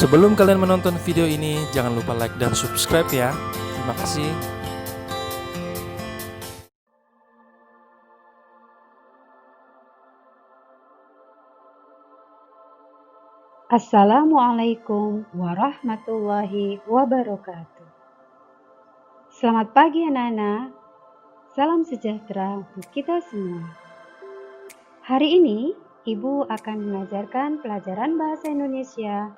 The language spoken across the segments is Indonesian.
Sebelum kalian menonton video ini, jangan lupa like dan subscribe ya. Terima kasih. Assalamualaikum warahmatullahi wabarakatuh. Selamat pagi anak-anak. Salam sejahtera untuk kita semua. Hari ini Ibu akan mengajarkan pelajaran bahasa Indonesia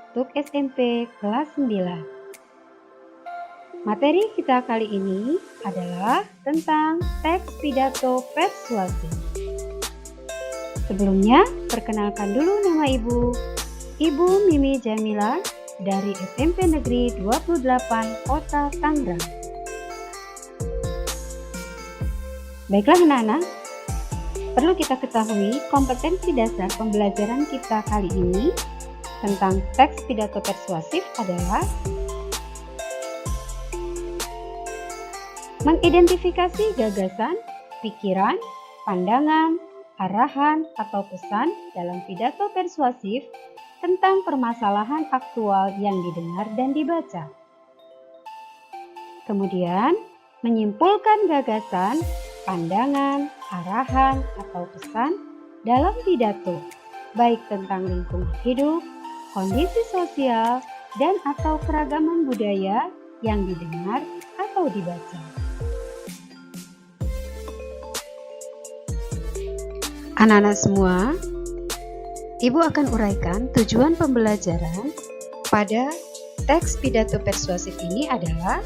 untuk SMP kelas 9. Materi kita kali ini adalah tentang teks pidato persuasif. Sebelumnya, perkenalkan dulu nama Ibu. Ibu Mimi Jamila dari SMP Negeri 28 Kota Tangerang. Baiklah anak-anak, perlu kita ketahui kompetensi dasar pembelajaran kita kali ini tentang teks pidato persuasif adalah mengidentifikasi gagasan, pikiran, pandangan, arahan, atau pesan dalam pidato persuasif tentang permasalahan aktual yang didengar dan dibaca. Kemudian, menyimpulkan gagasan, pandangan, arahan, atau pesan dalam pidato, baik tentang lingkungan hidup, kondisi sosial, dan atau keragaman budaya yang didengar atau dibaca. Anak-anak semua, Ibu akan uraikan tujuan pembelajaran pada teks pidato persuasif ini adalah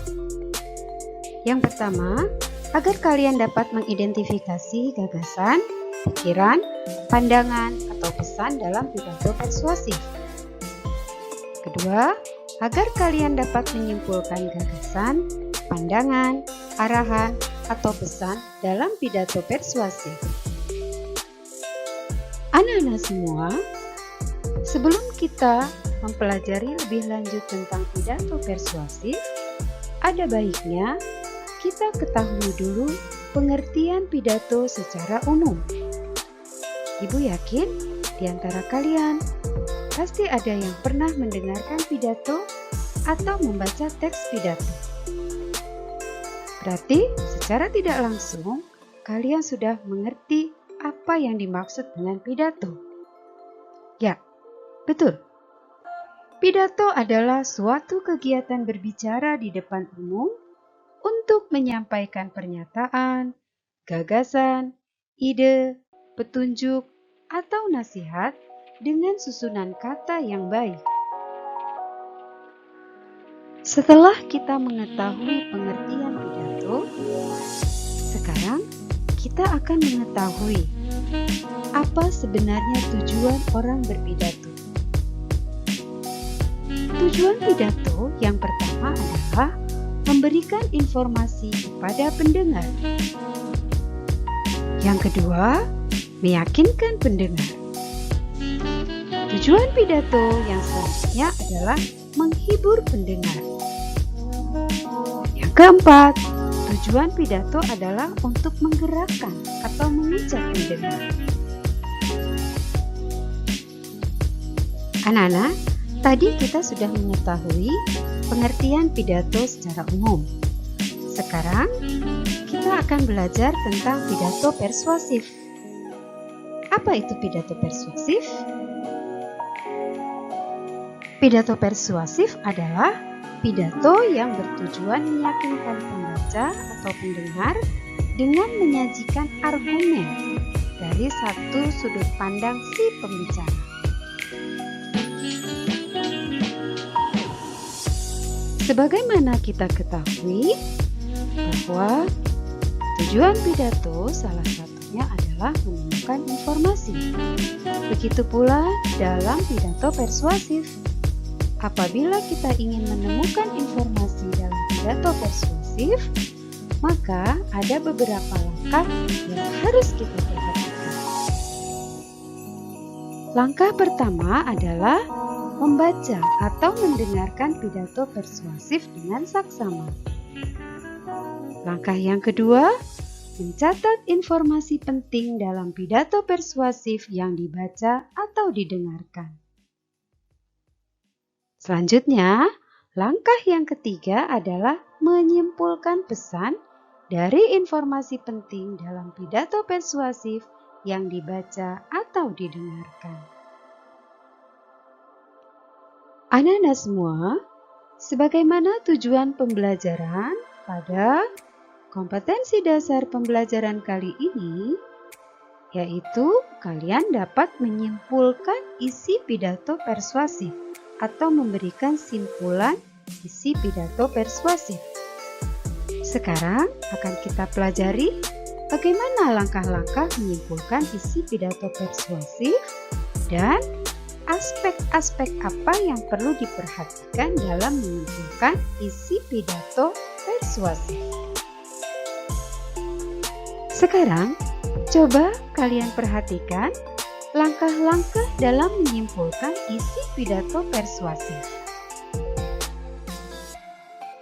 yang pertama, agar kalian dapat mengidentifikasi gagasan, pikiran, pandangan, atau pesan dalam pidato persuasif. Kedua, agar kalian dapat menyimpulkan gagasan, pandangan, arahan, atau pesan dalam pidato persuasif. Anak-anak semua, sebelum kita mempelajari lebih lanjut tentang pidato persuasif, ada baiknya kita ketahui dulu pengertian pidato secara umum. Ibu yakin di antara kalian pasti ada yang pernah mendengarkan pidato atau membaca teks pidato. Berarti secara tidak langsung kalian sudah mengerti apa yang dimaksud dengan pidato? Ya, betul. Pidato adalah suatu kegiatan berbicara di depan umum untuk menyampaikan pernyataan, gagasan, ide, petunjuk, atau nasihat dengan susunan kata yang baik. Setelah kita mengetahui pengertian pidato, sekarang kita akan mengetahui apa sebenarnya tujuan orang berpidato. Tujuan pidato yang pertama adalah memberikan informasi kepada pendengar. Yang kedua, meyakinkan pendengar. Tujuan pidato yang selanjutnya adalah menghibur pendengar. Yang keempat, tujuan pidato adalah untuk menggerakkan atau mengajak pendengar. Anak-anak, tadi kita sudah mengetahui pengertian pidato secara umum. Sekarang, kita akan belajar tentang pidato persuasif. Apa itu pidato persuasif? Pidato persuasif adalah pidato yang bertujuan meyakinkan pembaca atau pendengar dengan menyajikan argumen dari satu sudut pandang si pembicara. Sebagaimana kita ketahui bahwa tujuan pidato salah satunya adalah menemukan informasi. Begitu pula dalam pidato persuasif. Apabila kita ingin menemukan informasi dalam pidato persuasif, maka ada beberapa langkah yang harus kita perhatikan. Langkah pertama adalah membaca atau mendengarkan pidato persuasif dengan saksama. Langkah yang kedua, mencatat informasi penting dalam pidato persuasif yang dibaca atau didengarkan. Selanjutnya, langkah yang ketiga adalah menyimpulkan pesan dari informasi penting dalam pidato persuasif yang dibaca atau didengarkan. Anak-anak semua, sebagaimana tujuan pembelajaran pada kompetensi dasar pembelajaran kali ini, yaitu kalian dapat menyimpulkan isi pidato persuasif atau memberikan simpulan isi pidato persuasif. Sekarang akan kita pelajari bagaimana langkah-langkah menyimpulkan isi pidato persuasif dan aspek-aspek apa yang perlu diperhatikan dalam menyimpulkan isi pidato persuasif. Sekarang, coba kalian perhatikan langkah-langkah dalam menyimpulkan isi pidato persuasif.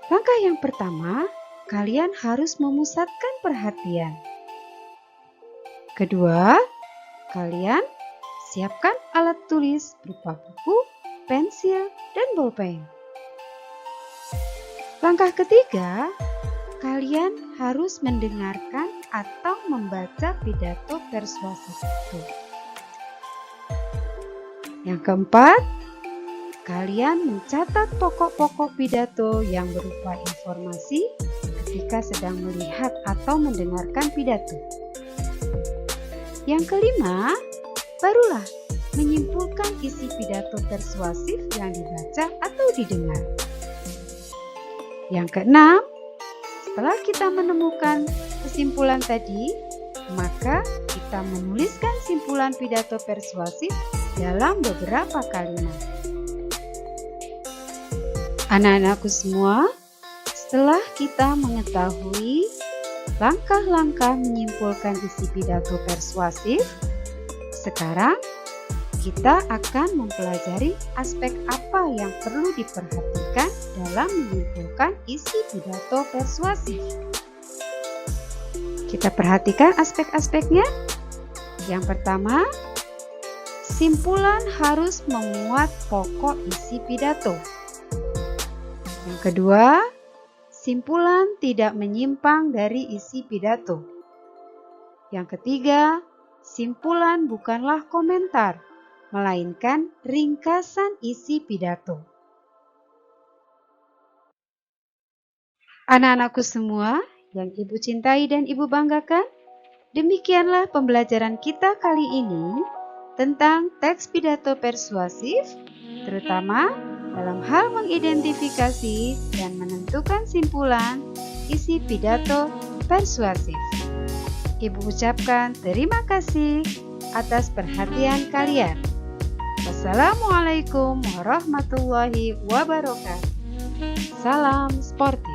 Langkah yang pertama, kalian harus memusatkan perhatian. Kedua, kalian siapkan alat tulis berupa buku, pensil, dan bolpen. Langkah ketiga, kalian harus mendengarkan atau membaca pidato persuasif itu. Yang keempat, kalian mencatat pokok-pokok pidato yang berupa informasi ketika sedang melihat atau mendengarkan pidato. Yang kelima, barulah menyimpulkan isi pidato persuasif yang dibaca atau didengar. Yang keenam, setelah kita menemukan kesimpulan tadi, maka kita menuliskan simpulan pidato persuasif dalam beberapa kalimat. Anak-anakku semua, setelah kita mengetahui langkah-langkah menyimpulkan isi pidato persuasif, sekarang kita akan mempelajari aspek apa yang perlu diperhatikan dalam menyimpulkan isi pidato persuasif. Kita perhatikan aspek-aspeknya. Yang pertama, simpulan harus memuat pokok isi pidato. Yang kedua, simpulan tidak menyimpang dari isi pidato. Yang ketiga, simpulan bukanlah komentar, melainkan ringkasan isi pidato. Anak-anakku semua yang Ibu cintai dan Ibu banggakan, demikianlah pembelajaran kita kali ini tentang teks pidato persuasif, terutama dalam hal mengidentifikasi dan menentukan simpulan isi pidato persuasif. Ibu ucapkan terima kasih atas perhatian kalian. Wassalamualaikum warahmatullahi wabarakatuh. Salam sportif.